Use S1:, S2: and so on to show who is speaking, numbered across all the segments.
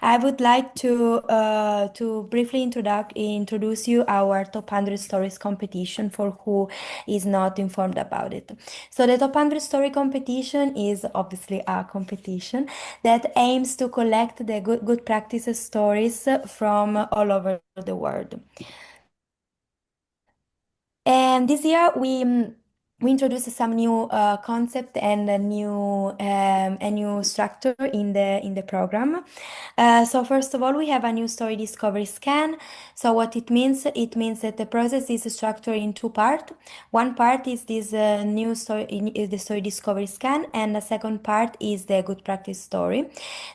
S1: I would like to briefly introduce you our top 100 stories competition for who is not informed about it. So the top 100 story competition is obviously a competition that aims to collect the good practices stories from all over the world. And this year we introduced some new concept and a new structure in the program. So first of all, we have a new story discovery scan. So what it means that the process is structured in two parts. One part is this new story, is the story discovery scan, and the second part is the good practice story.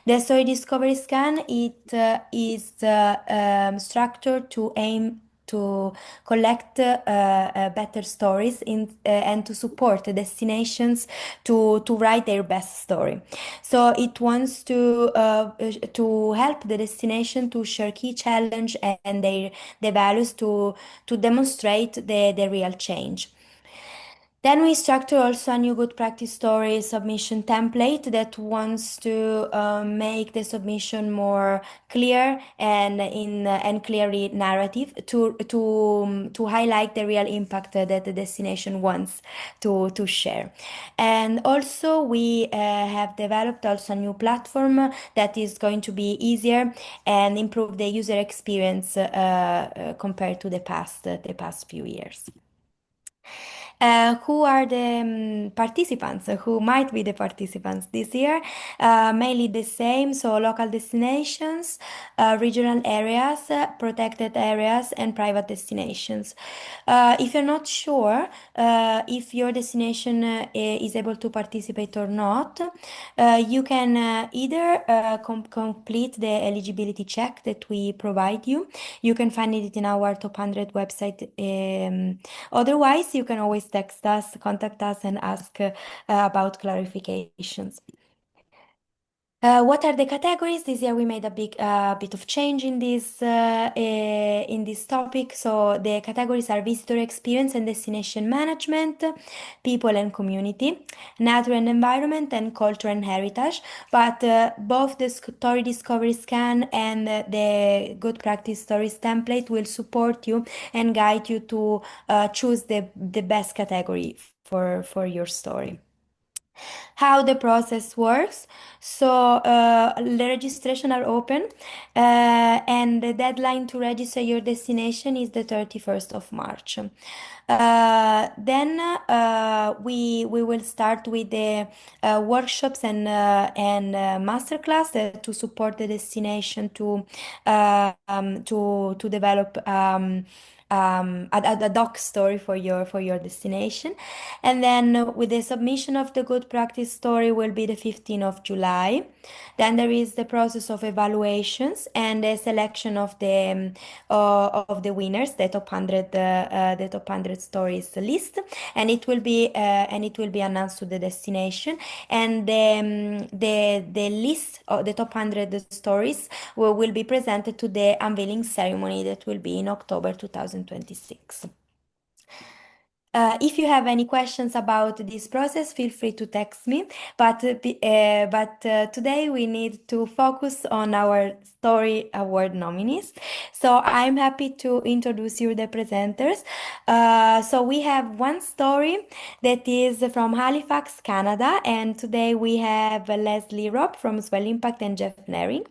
S1: The story discovery scan is structured to aim to collect better stories and to support the destinations to write their best story. So it wants to help the destination to share key challenge and their values to demonstrate the real change. Then we structure also a new good practice story submission template that wants to make the submission more clear and clearly narrative to highlight the real impact that the destination wants to share. And also we have developed also a new platform that is going to be easier and improve the user experience compared to the past few years. Who are the participants? Who might be the participants this year? Mainly the same, so local destinations, regional areas, protected areas, and private destinations. If you're not sure if your destination is able to participate or not, you can either complete the eligibility check that we provide you. You can find it in our top 100 website. Otherwise, you can always text us, contact us, and ask about clarifications. What are the categories? This year we made a big bit of change in this topic. So the categories are visitor experience and destination management, people and community, nature and environment, and culture and heritage. But both the story discovery scan and the good practice stories template will support you and guide you to choose the best category for your story. How the process works. So the registration are open, and the deadline to register your destination is the 31st of March. Then we will start with the workshops and masterclass to support the destination to develop a doc story for your destination. And then with the submission of the good practice story will be the 15th of July. Then there is the process of evaluations and the selection of the winners, the top 100 stories list, and it will be announced to the destination. And the list of the top 100 stories will be presented to the unveiling ceremony that will be in October 2026. If you have any questions about this process, feel free to text me. But today we need to focus on our Story Award nominees. So I'm happy to introduce you the presenters. So we have one story that is from Halifax, Canada, and today we have Leslie Robb from Swell Impact and Jeff Nering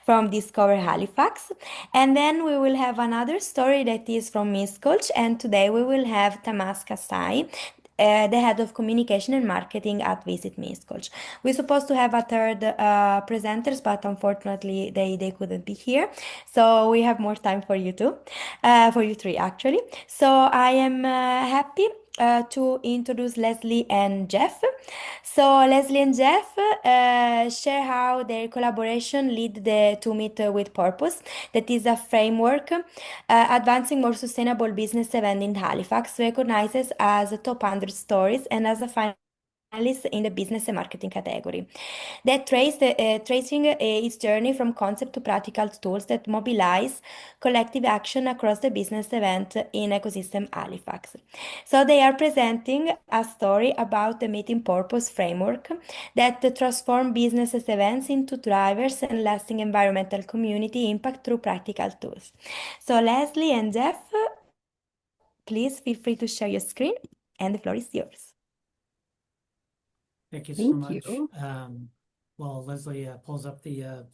S1: from Discover Halifax. And then we will have another story that is from Miskolc, and today we will have Tamas Kasai, the head of communication and marketing at Visit Miskolc. We're supposed to have a third presenters, but unfortunately they couldn't be here. So we have more time for you two, for you three actually. So I am happy to introduce Leslie and Jeff. So Leslie and Jeff share how their collaboration lead to Meet with Purpose. That is a framework advancing more sustainable business event in Halifax, recognizes as a top 100 stories and as a final analyst in the business and marketing category. That tracing its journey from concept to practical tools that mobilize collective action across the business event in ecosystem Halifax. So they are presenting a story about the meeting purpose framework that transform business events into drivers and lasting environmental community impact through practical tools. So Leslie and Jeff, please feel free to share your screen and the floor is yours.
S2: Thank you so
S3: Thank
S2: much.
S3: you.
S2: While Leslie pulls up the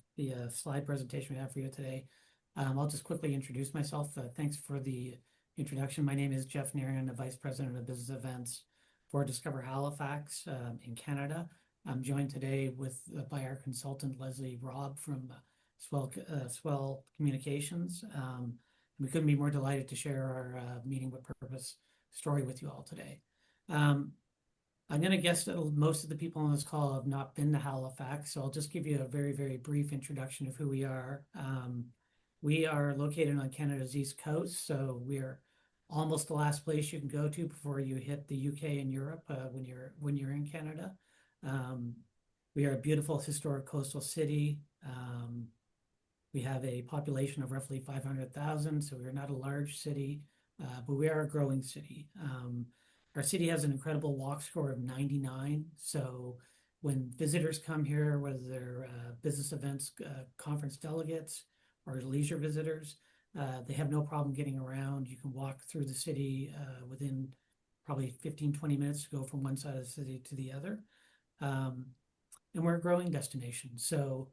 S2: slide presentation we have for you today, I'll just quickly introduce myself. Thanks for the introduction. My name is Jeff Narian, the Vice President of Business Events for Discover Halifax in Canada. I'm joined today by our consultant, Leslie Robb from Swell Communications. We couldn't be more delighted to share our Meeting with Purpose story with you all today. I'm going to guess that most of the people on this call have not been to Halifax, so I'll just give you a very, very brief introduction of who we are. We are located on Canada's East Coast, so we're almost the last place you can go to before you hit the UK and Europe when you're in Canada. We are a beautiful historic coastal city. We have a population of roughly 500,000, so we're not a large city, but we are a growing city. Our city has an incredible walk score of 99. So when visitors come here, whether they're business events, conference delegates, or leisure visitors, they have no problem getting around. You can walk through the city within probably 15, 20 minutes to go from one side of the city to the other. And we're a growing destination. So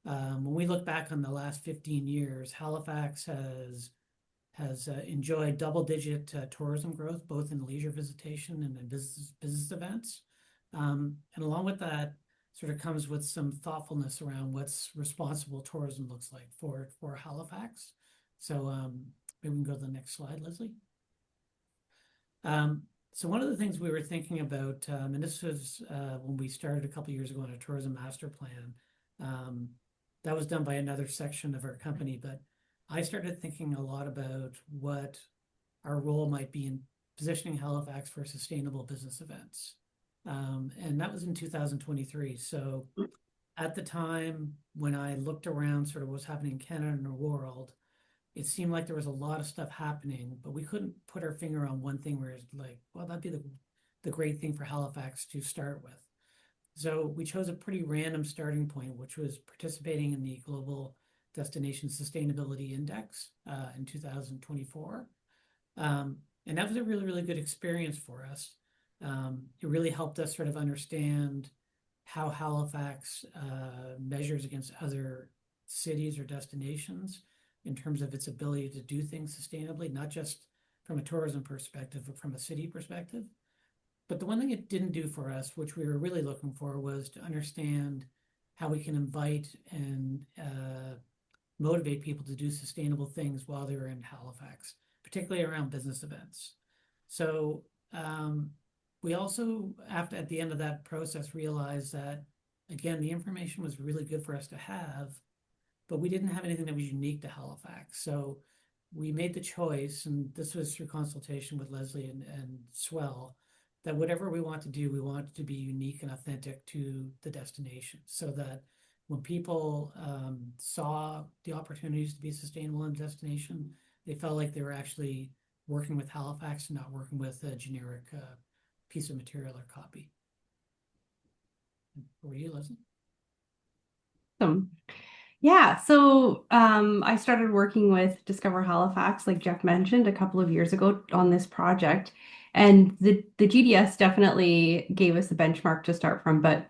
S2: when we look back on the last 15 years, Halifax has enjoyed double-digit tourism growth, both in leisure visitation and in business events. And along with that, sort of comes with some thoughtfulness around what's responsible tourism looks like for Halifax. So maybe we can go to the next slide, Leslie. So one of the things we were thinking about, and this was when we started a couple of years ago on a tourism master plan, that was done by another section of our company, but I started thinking a lot about what our role might be in positioning Halifax for sustainable business events. And that was in 2023. So at the time when I looked around sort of what's happening in Canada and the world, it seemed like there was a lot of stuff happening, but we couldn't put our finger on one thing where it's like, well, that'd be the great thing for Halifax to start with. So we chose a pretty random starting point, which was participating in the Global Destination Sustainability Index in 2024. And that was a really, really good experience for us. It really helped us sort of understand how Halifax measures against other cities or destinations in terms of its ability to do things sustainably, not just from a tourism perspective, but from a city perspective. But the one thing it didn't do for us, which we were really looking for, was to understand how we can invite and motivate people to do sustainable things while they're in Halifax, particularly around business events. So we also, at the end of that process, realized that, again, the information was really good for us to have, but we didn't have anything that was unique to Halifax. So we made the choice, and this was through consultation with Leslie and Swell, that whatever we want to do, we want it to be unique and authentic to the destination, so that when people saw the opportunities to be sustainable in a destination, they felt like they were actually working with Halifax and not working with a generic piece of material or copy. Over to you, Leslie.
S3: Yeah, so I started working with Discover Halifax, like Jeff mentioned, a couple of years ago on this project. And the GDS definitely gave us a benchmark to start from, but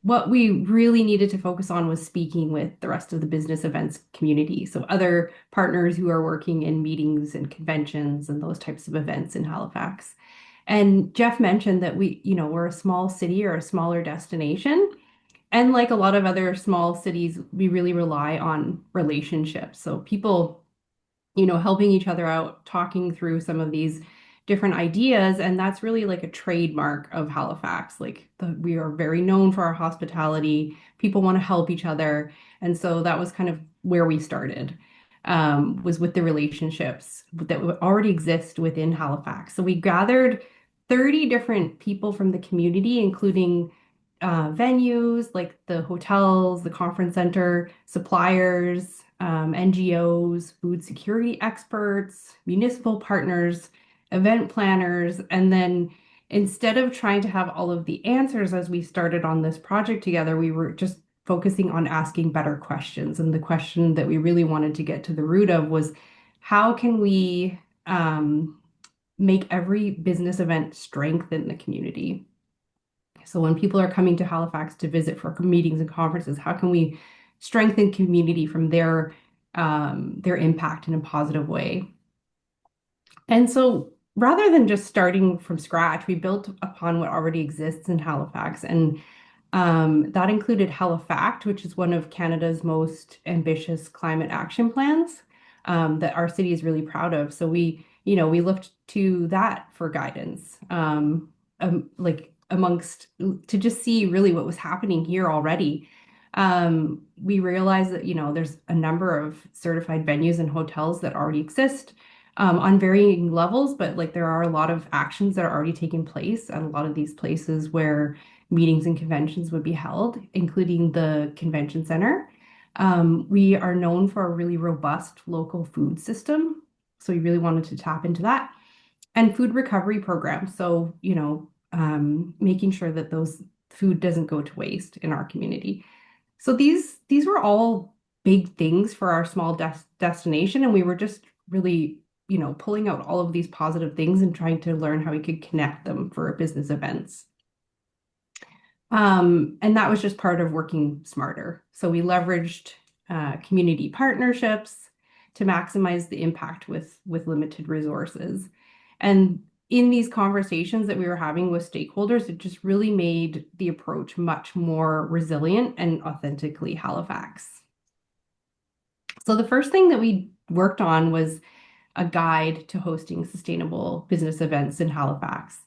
S3: what we really needed to focus on was speaking with the rest of the business events community. So other partners who are working in meetings and conventions and those types of events in Halifax. And Jeff mentioned that we're a small city or a smaller destination. And like a lot of other small cities, we really rely on relationships. So people, helping each other out, talking through some of these different ideas. And that's really like a trademark of Halifax. We are very known for our hospitality. People want to help each other. And so that was kind of where we started, was with the relationships that already exist within Halifax. So we gathered 30 different people from the community, including venues like the hotels, the conference center, suppliers, NGOs, food security experts, municipal partners, event planners. And then instead of trying to have all of the answers as we started on this project together, we were just focusing on asking better questions. And the question that we really wanted to get to the root of was how can we make every business event strengthen the community? So when people are coming to Halifax to visit for meetings and conferences, how can we strengthen community from their impact in a positive way? And so rather than just starting from scratch, we built upon what already exists in Halifax. And that included Halifax, which is one of Canada's most ambitious climate action plans that our city is really proud of. So we looked to that for guidance, like amongst to just see really what was happening here already. We realized that, there's a number of certified venues and hotels that already exist on varying levels, but like there are a lot of actions that are already taking place at a lot of these places where meetings and conventions would be held, including the convention center. We are known for a really robust local food system, so we really wanted to tap into that. And food recovery programs, so making sure that those food doesn't go to waste in our community. So these were all big things for our small destination, and we were just really pulling out all of these positive things and trying to learn how we could connect them for business events. And that was just part of working smarter. So we leveraged community partnerships to maximize the impact with limited resources. And in these conversations that we were having with stakeholders, it just really made the approach much more resilient and authentically Halifax. So the first thing that we worked on was a guide to hosting sustainable business events in Halifax.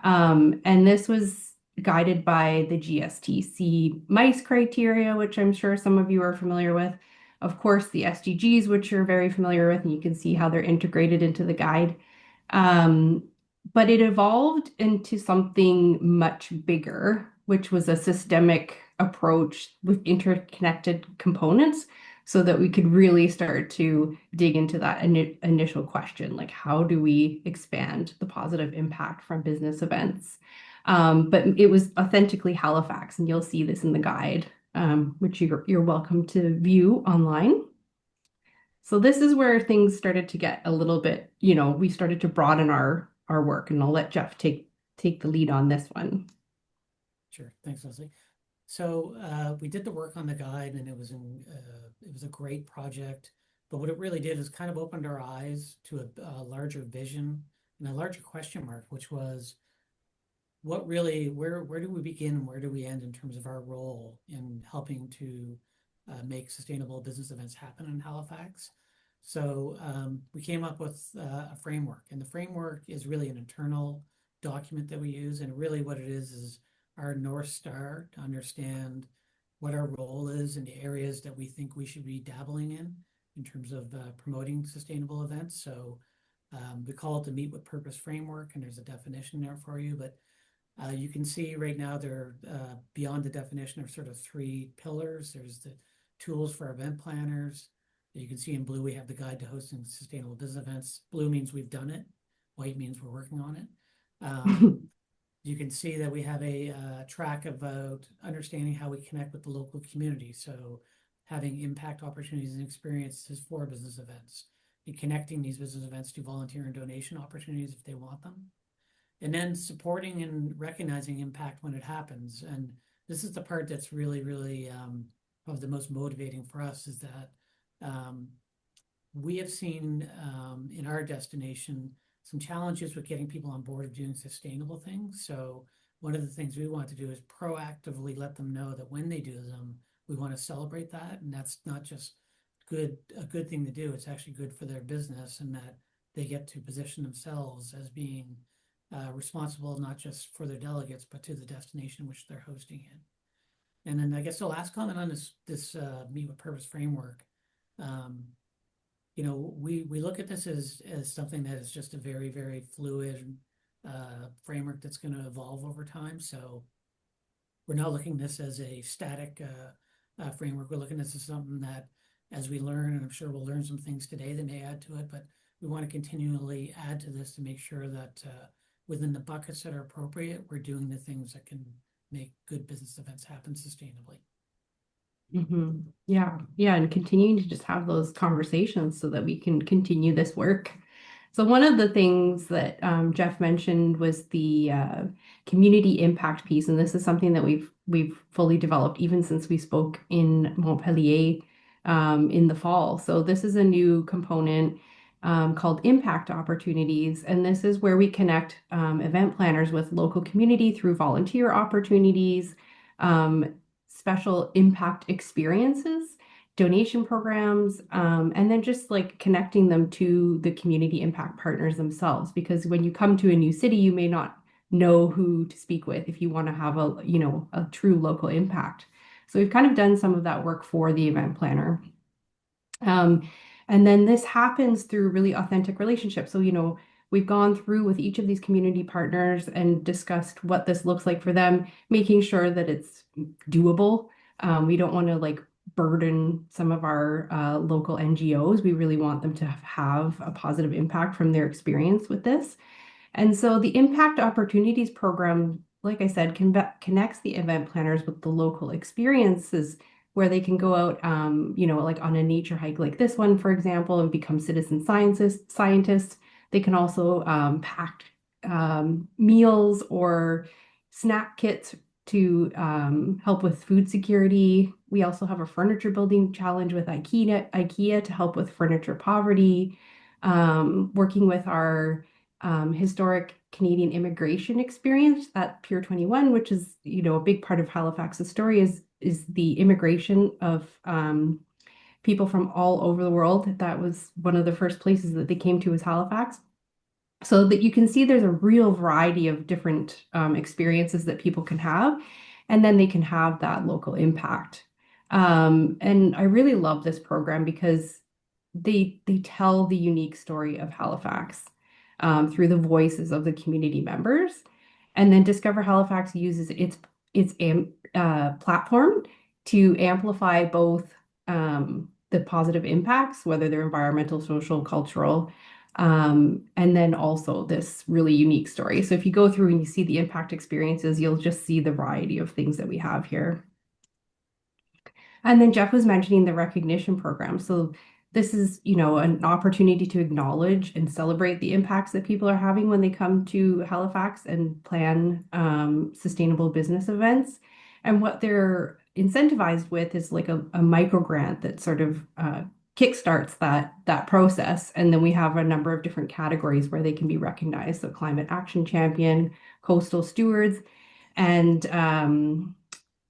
S3: And this was guided by the GSTC MICE criteria, which I'm sure some of you are familiar with. Of course, the SDGs, which you're very familiar with, and you can see how they're integrated into the guide. But it evolved into something much bigger, which was a systemic approach with interconnected components so that we could really start to dig into that initial question, like how do we expand the positive impact from business events? But it was authentically Halifax, and you'll see this in the guide, which you're welcome to view online. So this is where things started to get a little bit, we started to broaden our work, and I'll let Jeff take the lead on this one.
S2: Sure. Thanks, Leslie. So we did the work on the guide, and it was a great project. But what it really did is kind of opened our eyes to a larger vision and a larger question mark, which was what really, where do we begin and where do we end in terms of our role in helping to make sustainable business events happen in Halifax? So we came up with a framework, and the framework is really an internal document that we use, and really what it is our North Star to understand what our role is in the areas that we think we should be dabbling in terms of promoting sustainable events. So we call it the Meet with Purpose framework, and there's a definition there for you, but you can see right now there beyond the definition are sort of three pillars. There's the tools for event planners. You can see in blue we have the guide to hosting sustainable business events. Blue means we've done it. White means we're working on it. You can see that we have a track about understanding how we connect with the local community. So having impact opportunities and experiences for business events and connecting these business events to volunteer and donation opportunities if they want them. And then supporting and recognizing impact when it happens. And this is the part that's really, really probably the most motivating for us is that we have seen in our destination some challenges with getting people on board of doing sustainable things. So one of the things we want to do is proactively let them know that when they do them, we want to celebrate that. And that's not just a good thing to do. It's actually good for their business, and that they get to position themselves as being responsible, not just for their delegates, but to the destination which they're hosting in. And then I guess the last comment on this Meet with Purpose framework, we look at this as something that is just a very, very fluid framework that's going to evolve over time. So we're not looking at this as a static framework. We're looking at this as something that, as we learn, and I'm sure we'll learn some things today that may add to it, but we want to continually add to this to make sure that within the buckets that are appropriate, we're doing the things that can make good business events happen sustainably.
S3: Yeah, and continuing to just have those conversations so that we can continue this work. So one of the things that Jeff mentioned was the community impact piece, and this is something that we've fully developed even since we spoke in Montpellier in the fall. So this is a new component called impact opportunities, and this is where we connect event planners with local community through volunteer opportunities, special impact experiences, donation programs, and then just like connecting them to the community impact partners themselves. Because when you come to a new city, you may not know who to speak with if you want to have a true local impact. So we've kind of done some of that work for the event planner. And then this happens through really authentic relationships. So, we've gone through with each of these community partners and discussed what this looks like for them, making sure that it's doable. We don't want to like burden some of our local NGOs. We really want them to have a positive impact from their experience with this. And so the Impact Opportunities Program, like I said, connects the event planners with the local experiences where they can go out, like on a nature hike like this one, for example, and become citizen scientists. They can also pack meals or snack kits to help with food security. We also have a furniture building challenge with IKEA to help with furniture poverty, working with our historic Canadian immigration experience at Pier 21, which is, a big part of Halifax's story is the immigration of people from all over the world. That was one of the first places that they came to was Halifax. So that you can see there's a real variety of different experiences that people can have, and then they can have that local impact. And I really love this program because they tell the unique story of Halifax through the voices of the community members. And then Discover Halifax uses its platform to amplify both the positive impacts, whether they're environmental, social, cultural, and then also this really unique story. So if you go through and you see the impact experiences, you'll just see the variety of things that we have here. And then Jeff was mentioning the recognition program. So this is, an opportunity to acknowledge and celebrate the impacts that people are having when they come to Halifax and plan sustainable business events. And what they're incentivized with is like a micro grant that sort of kickstarts that process. And then we have a number of different categories where they can be recognized. So climate action champion, coastal stewards, and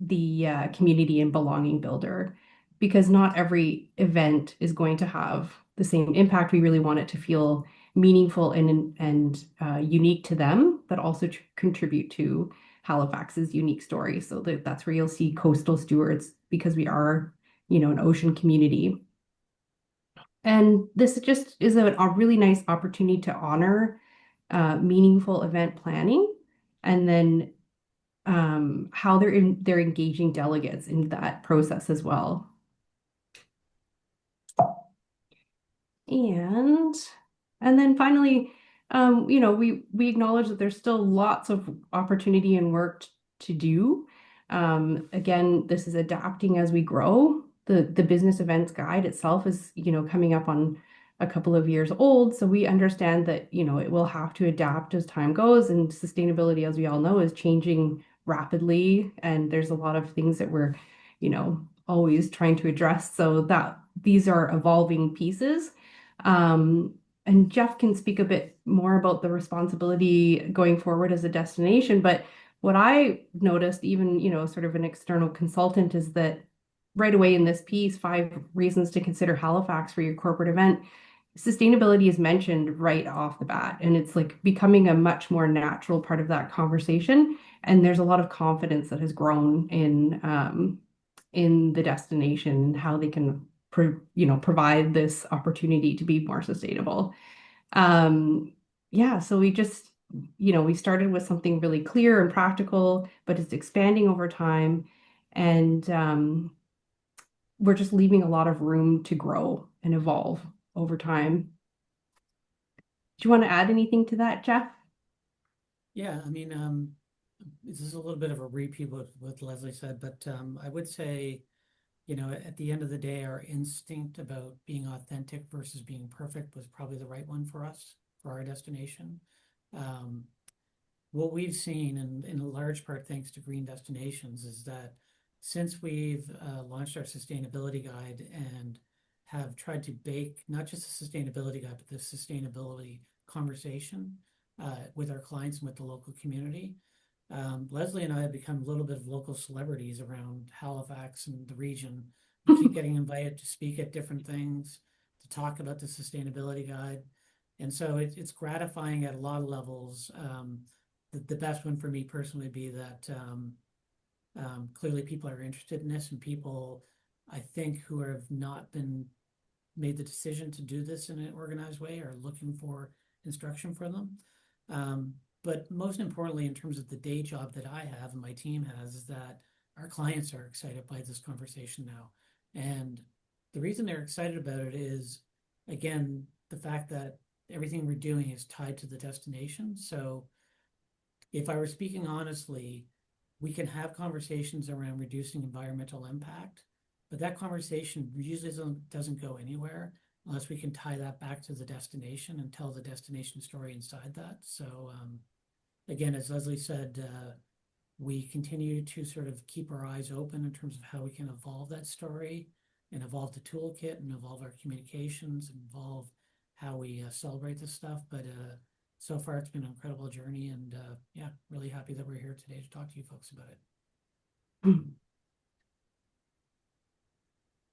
S3: the community and belonging builder. Because not every event is going to have the same impact. We really want it to feel meaningful and unique to them, but also to contribute to Halifax's unique story. So that's where you'll see coastal stewards, because we are, an ocean community. And this just is a really nice opportunity to honor meaningful event planning, and then how they're engaging delegates in that process as well. And then finally, we acknowledge that there's still lots of opportunity and work to do. Again, this is adapting as we grow. The business events guide itself is, coming up on a couple of years old. So we understand that, it will have to adapt as time goes, and sustainability, as we all know, is changing rapidly. And there's a lot of things that we're, always trying to address. So that these are evolving pieces. And Jeff can speak a bit more about the responsibility going forward as a destination. But what I noticed, even, sort of an external consultant, is that right away in this piece, 5 reasons to consider Halifax for your corporate event, sustainability is mentioned right off the bat. And it's like becoming a much more natural part of that conversation. And there's a lot of confidence that has grown in the destination and how they can provide this opportunity to be more sustainable. So we just, we started with something really clear and practical, but it's expanding over time. And we're just leaving a lot of room to grow and evolve over time. Do you want to add anything to that, Jeff?
S2: Yeah, I mean, this is a little bit of a repeat of what Leslie said, but I would say, at the end of the day, our instinct about being authentic versus being perfect was probably the right one for us, for our destination. Um, what we've seen, and in a large part thanks to Green Destinations, is that since we've launched our sustainability guide and have tried to bake not just the sustainability guide, but the sustainability conversation with our clients and with the local community, Leslie and I have become a little bit of local celebrities around Halifax and the region. We keep getting invited to speak at different things, to talk about the sustainability guide. And so it's gratifying at a lot of levels. The best one for me personally would be that clearly people are interested in this, and people, I think, who have not been made the decision to do this in an organized way are looking for instruction for them. But most importantly, in terms of the day job that I have and my team has, is that our clients are excited by this conversation now. And the reason they're excited about it is, again, the fact that everything we're doing is tied to the destination. So if I were speaking honestly, we can have conversations around reducing environmental impact, but that conversation usually doesn't go anywhere unless we can tie that back to the destination and tell the destination story inside that. So again, as Leslie said, we continue to sort of keep our eyes open in terms of how we can evolve that story and evolve the toolkit and evolve our communications and evolve how we celebrate this stuff. But so far, it's been an incredible journey, and yeah, really happy that we're here today to talk to you folks about it.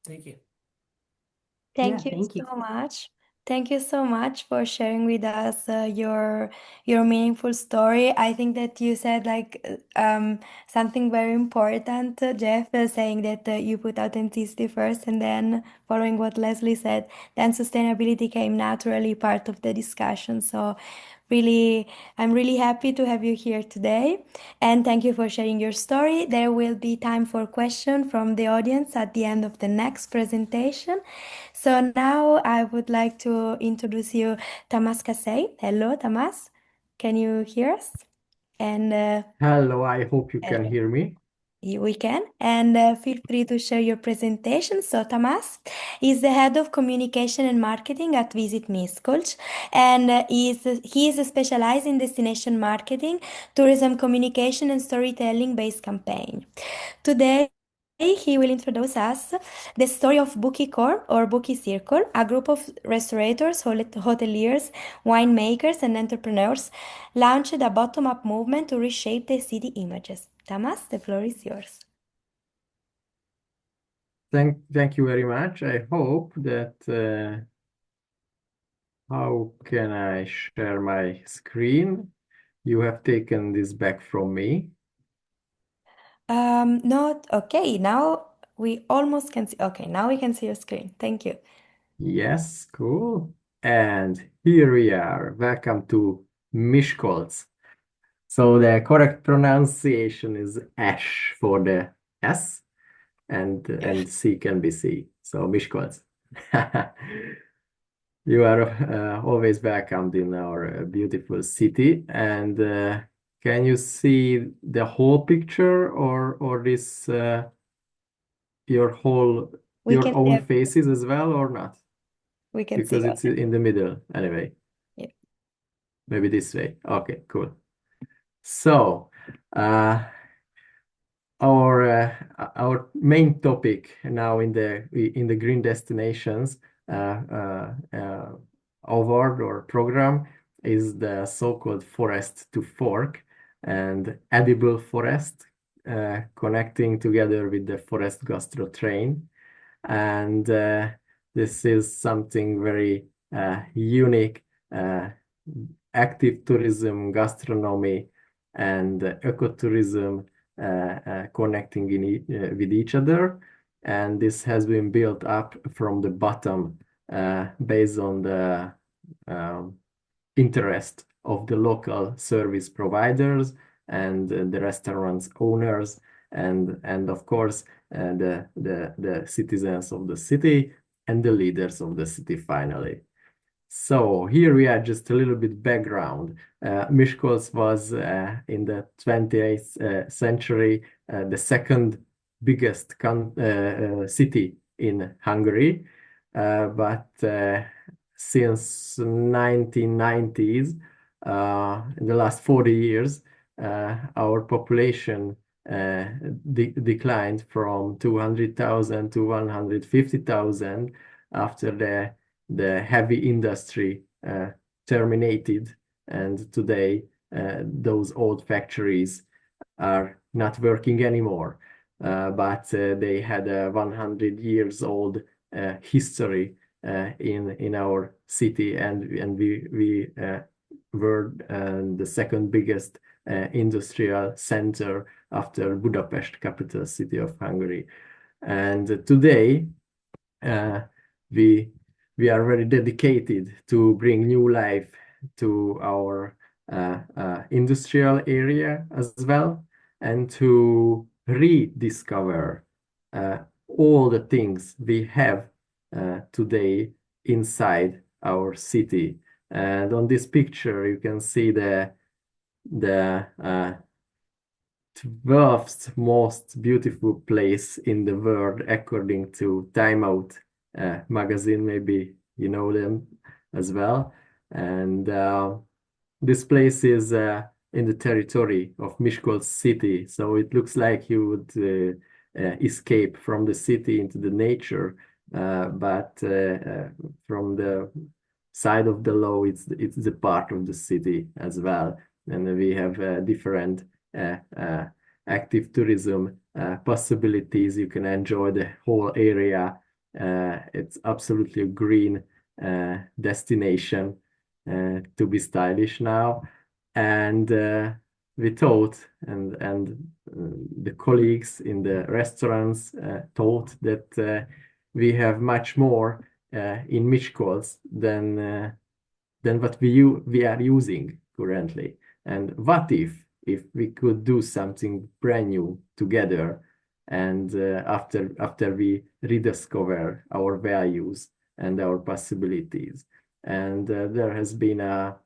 S2: Thank you.
S3: Yeah,
S1: Thank you
S3: thank you.
S1: so much. Thank you so much for sharing with us your meaningful story. I think that you said something very important, Jeff, saying that you put authenticity first, and then following what Leslie said, then sustainability came naturally part of the discussion. So really, I'm really happy to have you here today, and thank you for sharing your story. There will be time for questions from the audience at the end of the next presentation. So now I would like to introduce you Tamas Kasei. Hello, Tamas. Can you hear us? And
S4: Hello, I hope you can
S1: hello.
S4: hear me.
S1: We can. And feel free to share your presentation. So Tamas is the head of communication and marketing at Visit Miskolc, and he is specialized in destination marketing, tourism communication, and storytelling based campaign. Today, he will introduce us the story of Bookie Corp or Bookie Circle, a group of restaurators, hoteliers, winemakers, and entrepreneurs launched a bottom-up movement to reshape the city images. Tamas, the floor is yours.
S4: Thank you very much. I hope that how can I share my screen? You have taken this back from me.
S1: Not okay. Now we almost can see. Okay, now we can see your screen. Thank you.
S4: Yes, cool. And here we are. Welcome to Miskolc. So the correct pronunciation is Ash for the S, and C can be C. So Miskolc. You are always welcomed in our beautiful city. And can you see the whole picture, or this your whole
S1: We
S4: your
S1: can see
S4: own
S1: everything.
S4: faces as well, or not?
S1: We can see
S4: Because
S1: all.
S4: it's in the middle anyway.
S1: Yeah.
S4: Maybe this way. Okay, cool. So uh, our main topic now in the green destinations award or program is the so-called forest to fork and edible forest, connecting together with the forest gastro train. And this is something very unique, active tourism, gastronomy, and ecotourism connecting with each other. And this has been built up from the bottom based on the interest of the local service providers and the restaurants owners and of course the citizens of the city and the leaders of the city finally. So here we are, just a little bit background. Miskolc was in the 20th century the second biggest city in Hungary, but since 1990s, in the last 40 years, our population declined from 200,000 to 150,000 after the heavy industry terminated, and today those old factories are not working anymore. But they had a 100 years old history in our city, and we were the second biggest industrial center after Budapest, capital city of Hungary. And today we are very dedicated to bring new life to our industrial area as well, and to rediscover all the things we have today inside our city. And on this picture, you can see the 12th most beautiful place in the world according to Time Out magazine. Maybe you know them as well. And this place is in the territory of Miskolc city, so it looks like you would escape from the city into the nature, but from the side of the law, it's the part of the city as well. And we have different active tourism possibilities. You can enjoy the whole area. It's absolutely a green destination to be stylish now. And we thought, and the colleagues in the restaurants thought that we have much more in Miskolc than what we are using currently. And what if we could do something brand new together, and after we rediscover our values and our possibilities. And there has been a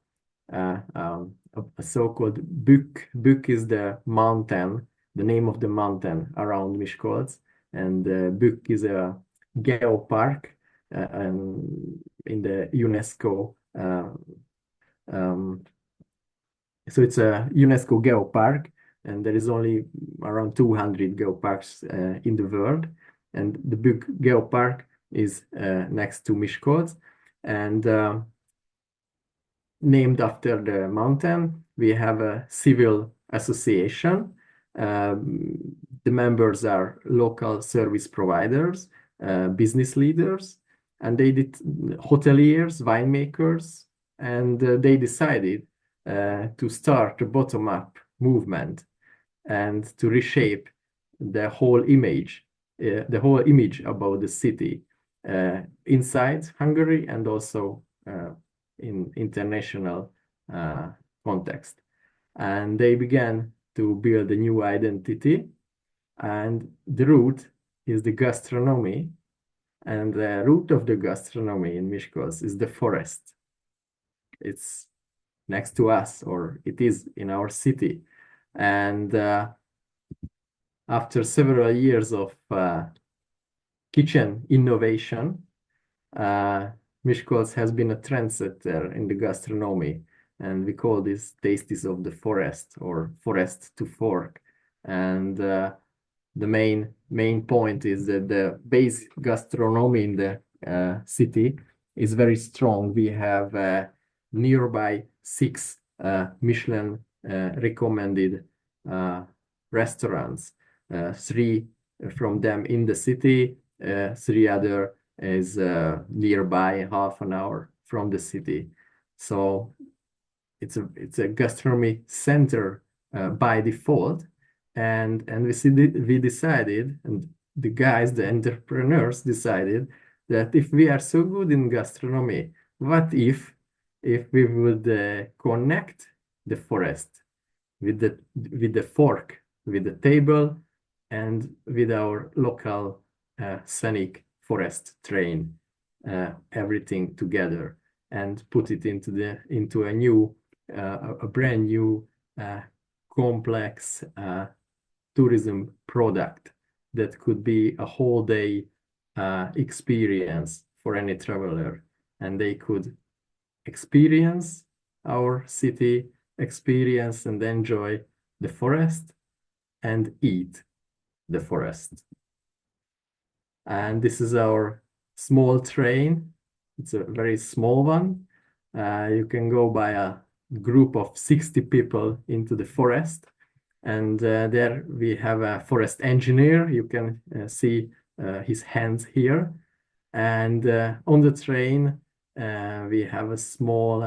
S4: so-called Bükk. Bükk is the mountain, the name of the mountain around Miskolc, and Bükk is a geopark in the UNESCO. So it's a UNESCO geopark, and there is only around 200 geoparks in the world. And the Bükk geopark is next to Miskolc, and named after the mountain, we have a civil association. The members are local service providers, business leaders, and they did hoteliers, winemakers, and they decided to start a bottom-up movement and to reshape the whole image about the city inside Hungary and also in international context. And they began to build a new identity, and the root is the gastronomy, and the root of the gastronomy in Miskolc is the forest. It's next to us, or it is in our city. And after several years of kitchen innovation, Miskolc has been a trendsetter in the gastronomy, and we call this tasties of the forest or forest to fork. And the main point is that the base gastronomy in the city is very strong. We have nearby 6 Michelin recommended restaurants, 3 from them in the city, 3 other is nearby, half an hour from the city. So it's a gastronomy center by default, and we decided, and the guys, the entrepreneurs decided that if we are so good in gastronomy, what if if we would connect the forest with the fork, with the table, and with our local scenic forest train, everything together, and put it into a new, a brand new complex tourism product that could be a whole day experience for any traveler, and they could experience our city, experience and enjoy the forest, and eat the forest. And this is our small train. It's a very small one. You can go by a group of 60 people into the forest. And there we have a forest engineer. You can see his hands here. And on the train, we have a small,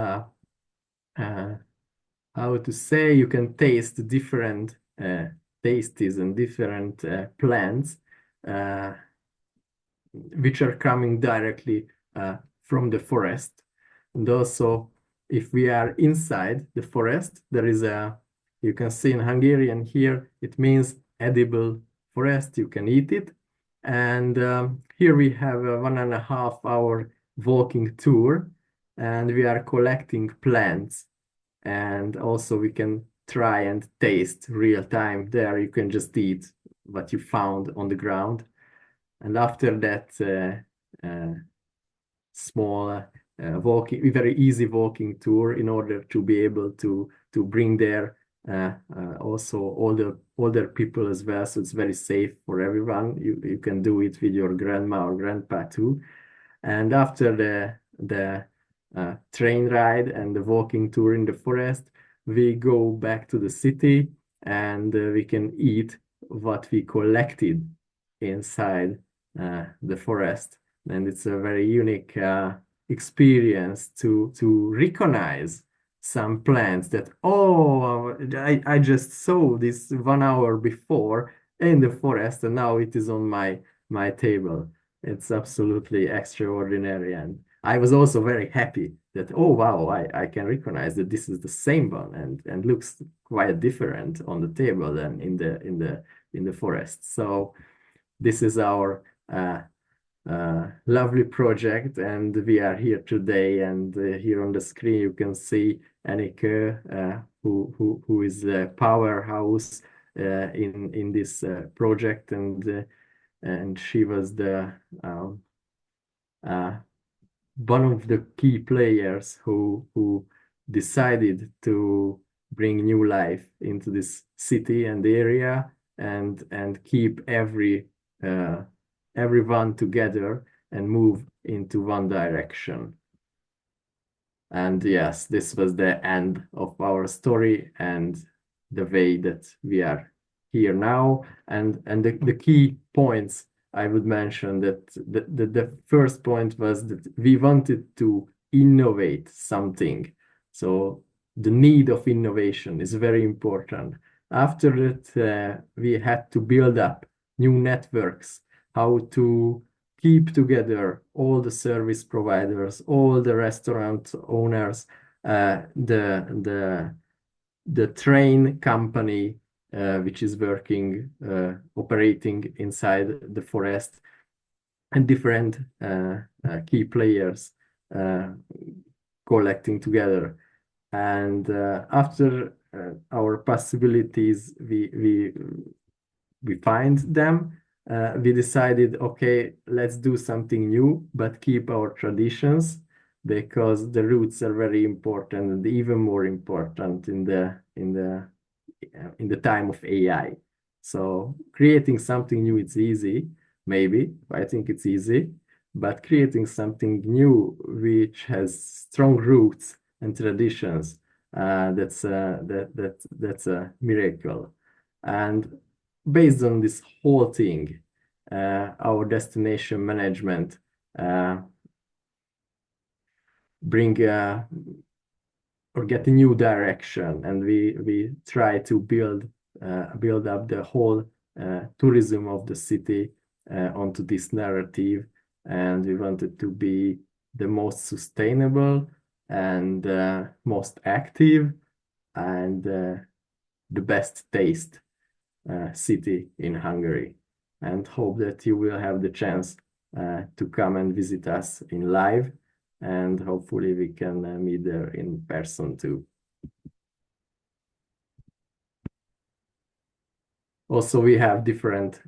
S4: how to say, you can taste different tastes and different plants which are coming directly from the forest. And also, if we are inside the forest, there is you can see in Hungarian here, it means edible forest, you can eat it. And here we have a 1.5 hour walking tour, and we are collecting plants. And also we can try and taste real time. There you can just eat what you found on the ground. And after that small very easy walking tour, in order to be able to bring there also older people as well, so it's very safe for everyone. You can do it with your grandma or grandpa too. And after the train ride and the walking tour in the forest, we go back to the city, and we can eat what we collected inside the forest. And it's a very unique experience to recognize some plants that, oh, I just saw this 1 hour before in the forest, and now it is on my table. It's absolutely extraordinary. And I was also very happy that, oh wow, I can recognize that this is the same one, and looks quite different on the table than in the forest. So this is our lovely project, and we are here today. And here on the screen you can see Annika, who is the powerhouse in this project, and she was the one of the key players who decided to bring new life into this city and area, and keep everyone together and move into one direction. And yes, this was the end of our story and the way that we are here now. And the key points I would mention, that the first point was that we wanted to innovate something. So the need of innovation is very important. After that, we had to build up new networks, how to keep together all the service providers, all the restaurant owners, the train company, which is working, operating inside the forest, and different key players collecting together. And after our possibilities, we find them. We decided, okay, let's do something new, but keep our traditions, because the roots are very important, and even more important in the time of AI. So creating something new, it's easy, maybe. I think it's easy, but creating something new which has strong roots and traditions, that's a miracle. And based on this whole thing, our destination management bring or get a new direction, and we try to build up the whole tourism of the city onto this narrative. And we wanted to be the most sustainable and most active and the best taste city in Hungary. And hope that you will have the chance to come and visit us in live, and hopefully we can meet there in person too. Also, we have different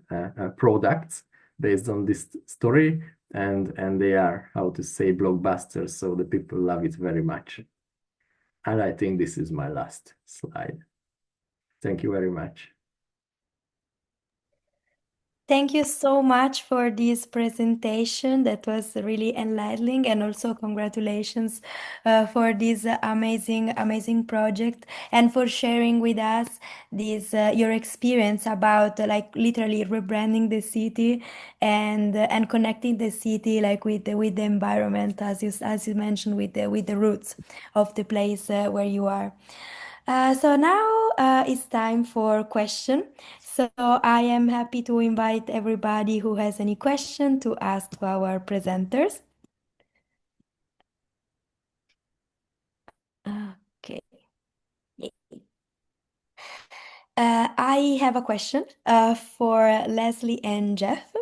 S4: products based on this story, and they are, how to say, blockbusters, so the people love it very much. And I think this is my last slide. Thank you very much.
S1: Thank you so much for this presentation. That was really enlightening, and also congratulations for this amazing project, and for sharing with us this your experience about like literally rebranding the city and connecting the city like with the environment, as you mentioned, with the roots of the place where you are. So now it's time for question. So I am happy to invite everybody who has any question to ask to our presenters. Okay. Yay. I have a question for Leslie and Jeff.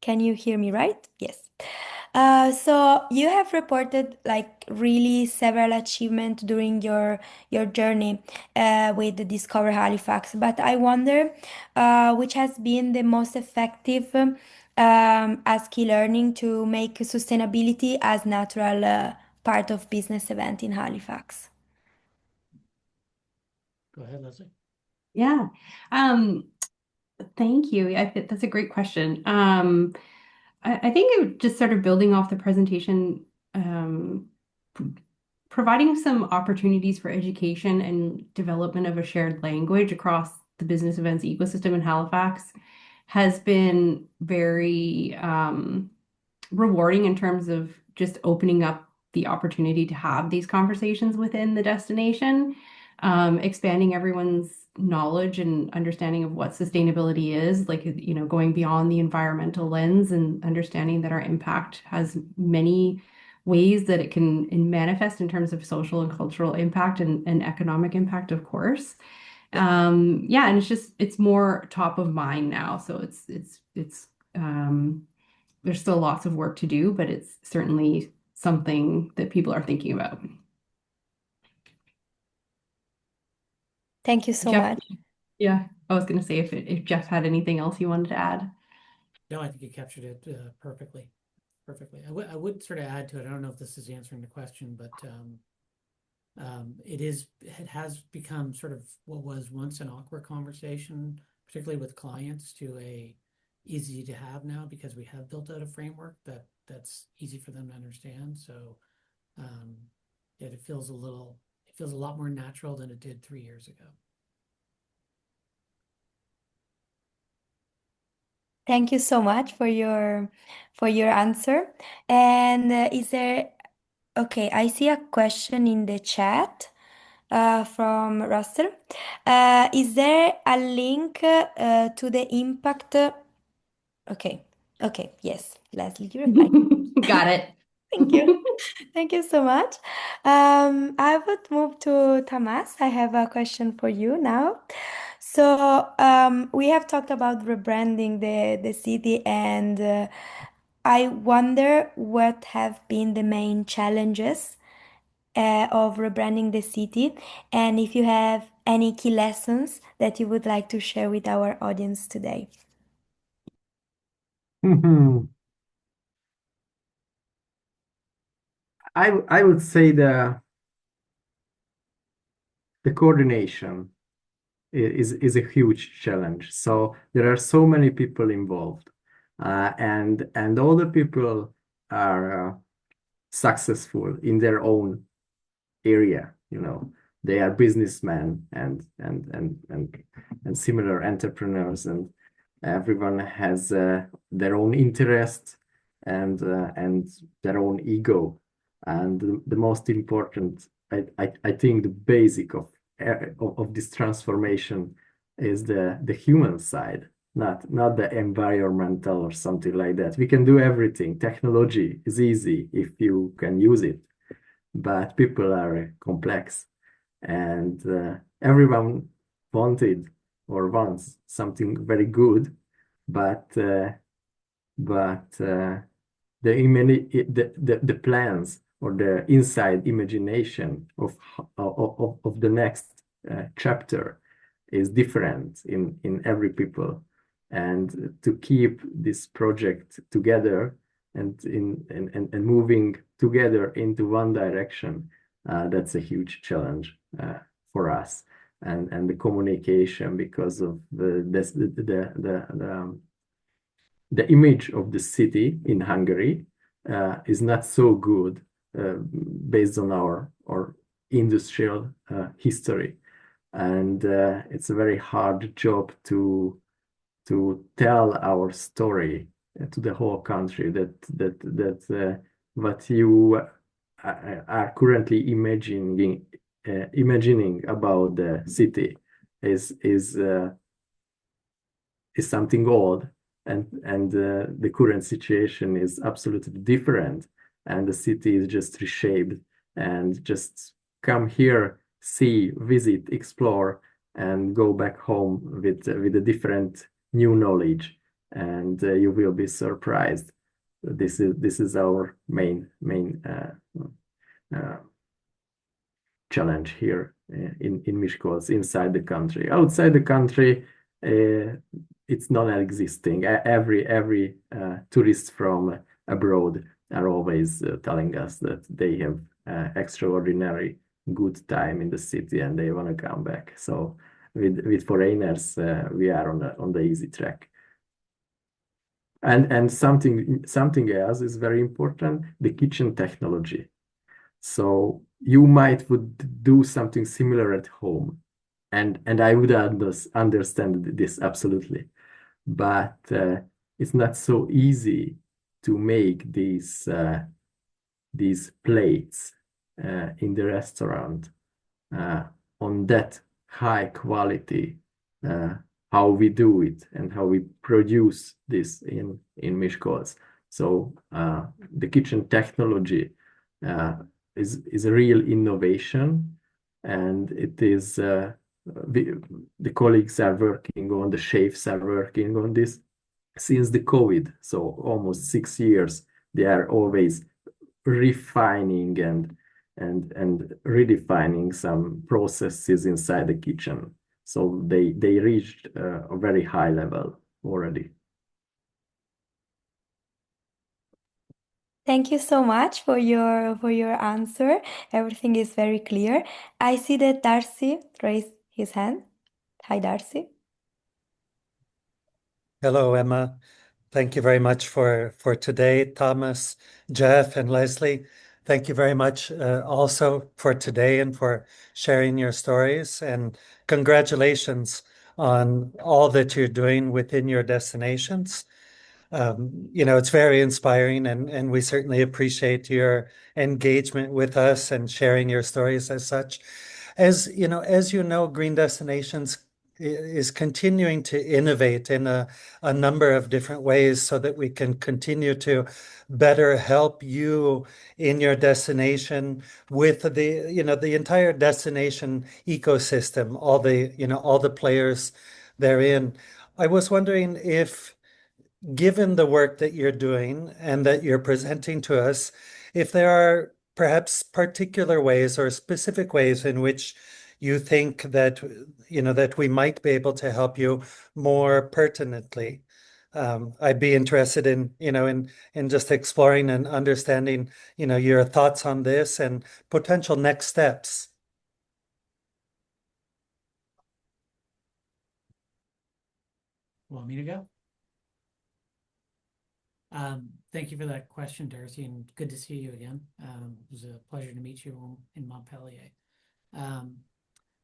S1: Can you hear me right? Yes. So you have reported like really several achievements during your journey with the Discover Halifax, but I wonder which has been the most effective as key learning to make sustainability as natural part of business event in Halifax.
S2: Go ahead, Leslie.
S3: Yeah. Thank you. I think that's a great question. I think it would just sort of building off the presentation, providing some opportunities for education and development of a shared language across the business events ecosystem in Halifax has been very rewarding in terms of just opening up the opportunity to have these conversations within the destination, expanding everyone's knowledge and understanding of what sustainability is, like, you know, going beyond the environmental lens and understanding that our impact has many ways that it can manifest in terms of social and cultural impact and economic impact, of course. Yeah, and it's more top of mind now. So it's there's still lots of work to do, but it's certainly something that people are thinking about.
S1: Thank you so
S3: Jeff,
S1: much.
S3: yeah, I was going to say if Jeff had anything else you wanted to add.
S2: No, I think you captured it perfectly. I would sort of add to it. I don't know if this is answering the question, but it has become sort of what was once an awkward conversation, particularly with clients, to a easy to have now, because we have built out a framework that's easy for them to understand. So it feels a lot more natural than it did 3 years ago.
S1: Thank you so much for your answer. And okay, I see a question in the chat from Russell. Is there a link to the impact? Okay, okay, yes, Leslie, you replied.
S3: Got it.
S1: Thank you. Thank you so much. I would move to Tamas. I have a question for you now. So we have talked about rebranding the city, and I wonder what have been the main challenges of rebranding the city, and if you have any key lessons that you would like to share with our audience today.
S4: I would say the coordination is a huge challenge. So there are so many people involved, and all the people are successful in their own area. You know, they are businessmen and similar entrepreneurs, and everyone has their own interest and their own ego. And the most important, I think, the basic of this transformation is the human side, not the environmental or something like that. We can do everything. Technology is easy if you can use it. but people are complex, and everyone wanted or wants something very good, but the plans or the inside imagination of the next chapter is different in every people, and to keep this project together and moving together into one direction, that's a huge challenge for us, and the communication, because of the image of the city in Hungary is not so good based on our industrial history, and it's a very hard job to tell our story to the whole country, that what you are currently imagining about the city is something old, and the current situation is absolutely different, and the city is just reshaped, and just come here, see, visit, explore, and go back home with a different new knowledge, and you will be surprised. This is our main uh, challenge here in Miskolc, inside the country. Outside the country, it's non-existing. Every tourist from abroad are always telling us that they have extraordinary good time in the city and they want to come back. So with foreigners, we are on the easy track. And something else is very important: the kitchen technology. So you might would do something similar at home, and I would understand this absolutely, but it's not so easy to make these plates in the restaurant on that high quality, how we do it and how we produce this in Miskolc. So the kitchen technology is a real innovation, and it is the colleagues are working on, the chefs are working on this since the COVID, so almost 6 years. They are always refining and redefining some processes inside the kitchen. So they reached a very high level already.
S1: Thank you so much for your answer. Everything is very clear. I see that Darcy raised his hand. Hi, Darcy.
S5: Hello, Emma. Thank you very much for today, Thomas, Jeff, and Leslie. Thank you very much also for today and for sharing your stories. And congratulations on all that you're doing within your destinations. It's very inspiring, and we certainly appreciate your engagement with us and sharing your stories as such. As you know, Green Destinations is continuing to innovate in a number of different ways so that we can continue to better help you in your destination with the entire destination ecosystem, all the players therein. I was wondering if, given the work that you're doing and that you're presenting to us, if there are perhaps particular ways or specific ways in which you think that that we might be able to help you more pertinently. I'd be interested in just exploring and understanding your thoughts on this and potential next steps.
S2: Want me to go? Thank you for that question, Darcy, and good to see you again. It was a pleasure to meet you in Montpellier.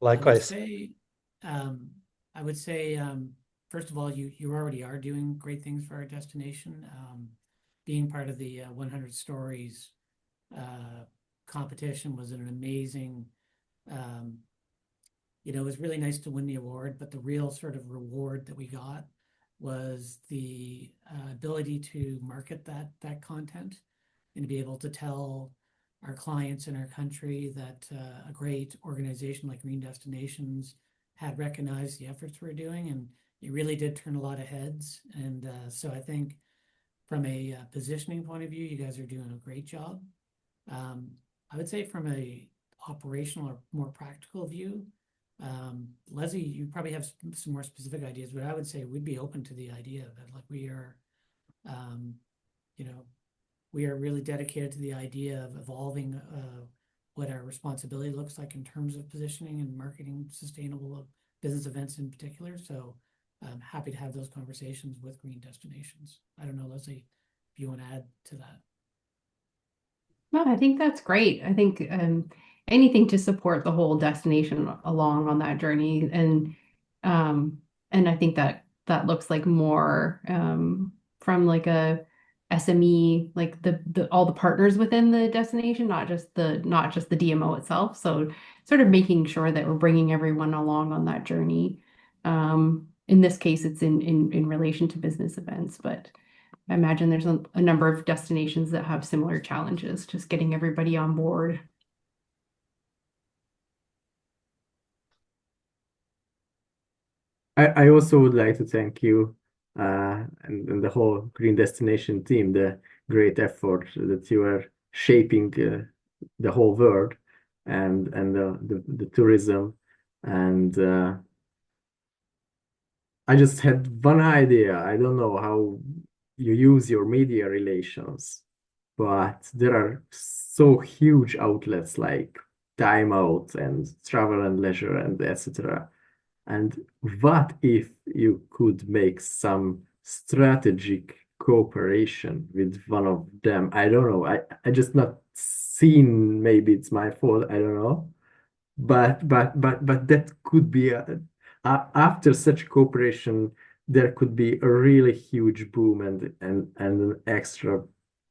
S5: Likewise.
S2: I would say, first of all, you already are doing great things for our destination. Being part of the 100 Stories competition was an amazing, it was really nice to win the award, but the real sort of reward that we got was the ability to market that content and to be able to tell our clients in our country that a great organization like Green Destinations had recognized the efforts we're doing, and it really did turn a lot of heads. And so I think from a positioning point of view, you guys are doing a great job. I would say from a operational or more practical view, Leslie, you probably have some more specific ideas, but I would say we'd be open to the idea that like we are, you know, we are really dedicated to the idea of evolving what our responsibility looks like in terms of positioning and marketing sustainable business events in particular. So I'm happy to have those conversations with Green Destinations. I don't know, Leslie, if you want to add to that.
S3: No, I think that's great. I think anything to support the whole destination along on that journey, and I think that that looks like more from like a SME, like the all the partners within the destination, not just the DMO itself. So sort of making sure that we're bringing everyone along on that journey. In this case, it's in relation to business events, but I imagine there's a number of destinations that have similar challenges, just getting everybody on board.
S4: I also would like to thank you and the whole Green Destination team, the great effort that you are shaping the whole world and the tourism. And I just had one idea. I don't know how you use your media relations, but there are so huge outlets like Time Out and Travel and Leisure and etc. And what if you could make some strategic cooperation with one of them? I don't know. I just not seen, maybe it's my fault, I don't know. But that could be after such cooperation, there could be a really huge boom and an extra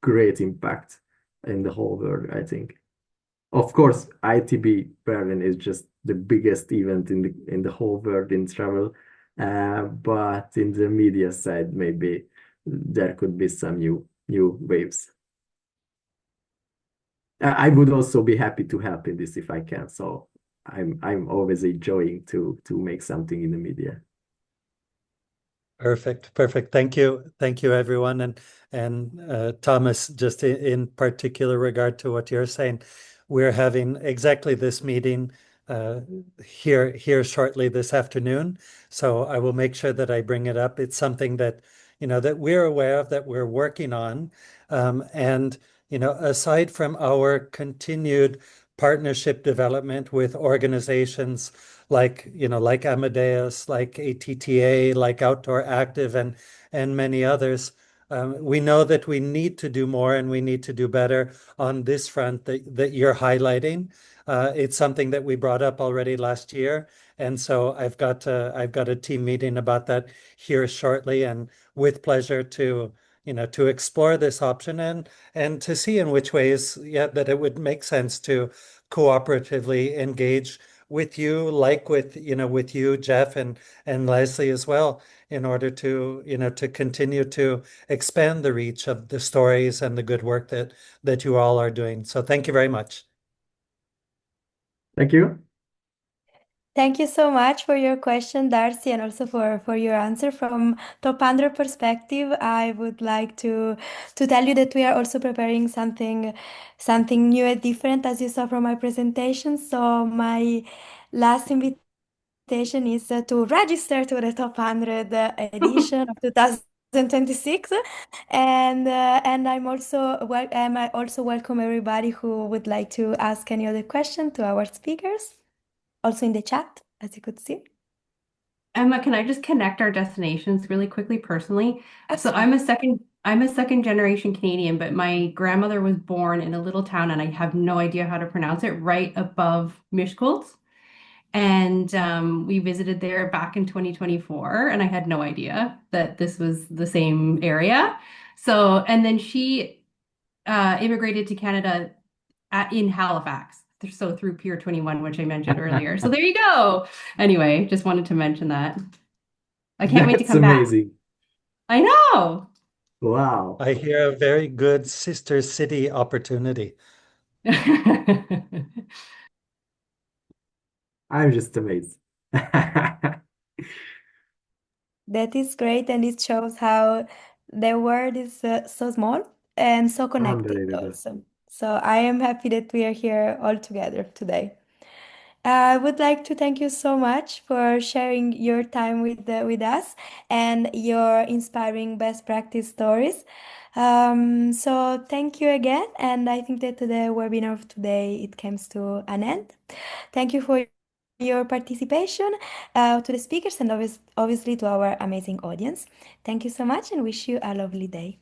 S4: great impact in the whole world, I think. Of course, ITB Berlin is just the biggest event in the whole world in travel, but in the media side, maybe there could be some new waves. I would also be happy to help in this if I can. So I'm always enjoying to make something in the media.
S5: Perfect. Thank you, everyone. And Thomas, just in particular regard to what you're saying, we're having exactly this meeting here shortly this afternoon. So I will make sure that I bring it up. It's something that that we're aware of, that we're working on, and aside from our continued partnership development with organizations like Amadeus, like ATTA, like Outdoor Active, and many others. We know that we need to do more and we need to do better on this front that you're highlighting. It's something that we brought up already last year, and so I've got a team meeting about that here shortly, and with pleasure to explore this option and to see in which ways that it would make sense to cooperatively engage with you, like with you, Jeff, and Leslie as well, in order to to continue to expand the reach of the stories and the good work that you all are doing. So thank you very much.
S4: Thank you.
S1: Thank you so much for your question, Darcy, and also for your answer. From Top 100 perspective, I would like to tell you that we are also preparing something new and different, as you saw from my presentation. So my last invitation is to register to the Top 100 edition of 2026, and I also welcome everybody who would like to ask any other question to our speakers, also in the chat, as you could see.
S3: Emma, can I just connect our destinations really quickly personally? So
S1: Absolutely.
S3: I'm a second generation Canadian, but my grandmother was born in a little town, and I have no idea how to pronounce it, right above Miskolc. And we visited there back in 2024, and I had no idea that this was the same area. So, and then she immigrated to Canada in Halifax. So through Pier 21, which I mentioned earlier. So there you go. Anyway, just wanted to mention that. I can't wait to
S4: That's
S3: come back.
S4: amazing.
S3: I know.
S4: Wow.
S5: I hear a very good sister city opportunity.
S4: I'm just amazed.
S1: That is great, and it shows how the world is so small and so connected
S4: Unbelievable.
S1: also. So I am happy that we are here all together today. I would like to thank you so much for sharing your time with us and your inspiring best practice stories. So thank you again, and I think that the webinar of today it comes to an end. Thank you for your participation, to the speakers and obviously to our amazing audience. Thank you so much and wish you a lovely day.